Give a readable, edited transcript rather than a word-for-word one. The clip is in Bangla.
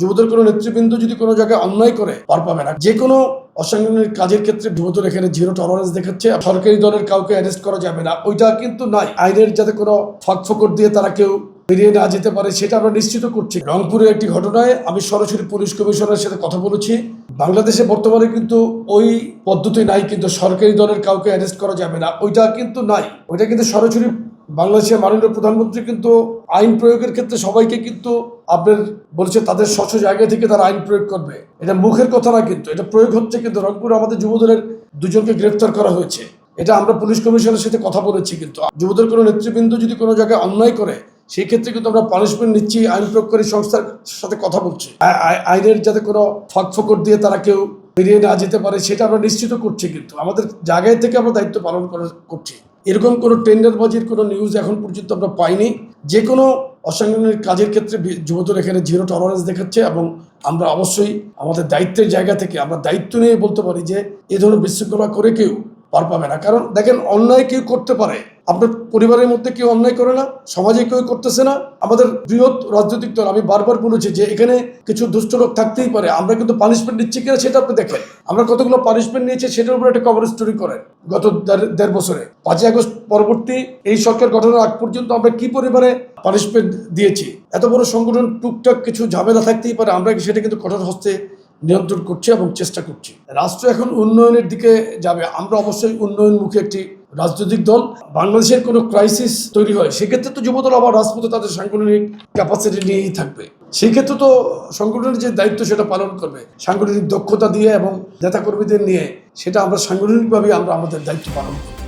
যুবদল কোনো নেতৃবৃন্দ যদি কোনো জায়গায় অন্যায় করে পার পাবে না। যে কোনো অসাংগঠনিক কাজের ক্ষেত্রে যুবদল এখানে জিরো টলারেন্স দেখাচ্ছে। সরকারি দলের কাউকে অ্যারেস্ট করা যাবে না, ওইটা কিন্তু নাই। আইনের যাতে কোনো ফাঁকফোকর দিয়ে তারা কেউ বেরিয়ে না যেতে পারে সেটা আমরা নিশ্চিত করছি। রংপুরের একটি ঘটনায় আমি সরাসরি পুলিশ কমিশনারের সাথে কথা বলেছি। বাংলাদেশে বর্তমানে কিন্তু ওই পদ্ধতি নাই, কিন্তু সরকারি দলের কাউকে অ্যারেস্ট করা যাবে না, ওইটা কিন্তু নাই। ওইটা কিন্তু সরাসরি বাংলাদেশের মাননীয় প্রধানমন্ত্রী কিন্তু আইন প্রয়োগের ক্ষেত্রে সবাইকে কিন্তু আপনার বলছে তাদের স্বচ্ছ জায়গা থেকে তারা আইন প্রয়োগ করবে। এটা মুখের কথা না, কিন্তু এটা প্রয়োগ হচ্ছে। কিন্তু রংপুরে আমাদের যুবদলের দুজনকে গ্রেফতার করা হয়েছে, এটা আমরা পুলিশ কমিশনের সাথে কথা বলেছি। কিন্তু যুবদল কোনো নেতৃবৃন্দ যদি কোনো জায়গায় অন্যায় করে সেই ক্ষেত্রে কিন্তু আমরা পানিশমেন্ট নিচ্ছি, আইন প্রয়োগকারী সংস্থার সাথে কথা বলছি। আইনের যাতে কোনো ফাঁকফোকর দিয়ে তারা কেউ বেরিয়ে না যেতে পারে সেটা আমরা নিশ্চিত করছি। কিন্তু আমাদের জায়গায় থেকে আমরা দায়িত্ব পালন করছি। এরকম কোনো টেন্ডারবাজির কোনো নিউজ এখন পর্যন্ত আমরা পাইনি। যে কোনো অসাংগঠনিক কাজের ক্ষেত্রে যুবদল এখানে জিরো টলারেন্স দেখাচ্ছে এবং আমরা অবশ্যই আমাদের দায়িত্বের জায়গা থেকে আমরা দায়িত্ব নিয়ে বলতে পারি যে এ ধরনের বিশৃঙ্খলা করে কেউ পার পাবে না। কারণ দেখেন, অন্যায় কেউ করতে পারে, আপনার পরিবারের মধ্যে কেউ অন্যায় করে না, সমাজে কেউ করতেছে না। আমাদের বৃহৎ রাজনৈতিক দল, আমি বারবার বলেছি যে এখানে কিছু দুষ্ট লোক থাকতেই পারে, আমরা কিন্তু পানিশমেন্ট নিচ্ছি কিনা সেটা আপনি দেখেন। আমরা কতগুলো পানিশমেন্ট নিয়েছি সেটার উপর একটা কভার স্টোরি করেন। গত দেড় বছরে 5ই আগস্ট পরবর্তী এই সরকার গঠনের আগ পর্যন্ত আমরা কি পরিবারে পানিশমেন্ট দিয়েছি। এত বড় সংগঠন, টুকটাক কিছু ঝামেলা থাকতেই পারে, আমরা সেটা কিন্তু কঠোর হস্তে নিয়ন্ত্রণ করছি এবং চেষ্টা করছি। রাষ্ট্র এখন উন্নয়নের দিকে যাবে, আমরা অবশ্যই উন্নয়নমুখী একটি রাজনৈতিক দল। বাংলাদেশের কোনো ক্রাইসিস তৈরি হয় সেক্ষেত্রে তো যুবদল আবার রাজপথে তাদের সাংগঠনিক ক্যাপাসিটি নিয়েই থাকবে। সেই ক্ষেত্রে তো সংগঠনের যে দায়িত্ব সেটা পালন করবে সাংগঠনিক দক্ষতা দিয়ে এবং নেতাকর্মীদের নিয়ে, সেটা আমরা সাংগঠনিকভাবে আমরা আমাদের দায়িত্ব পালন করব।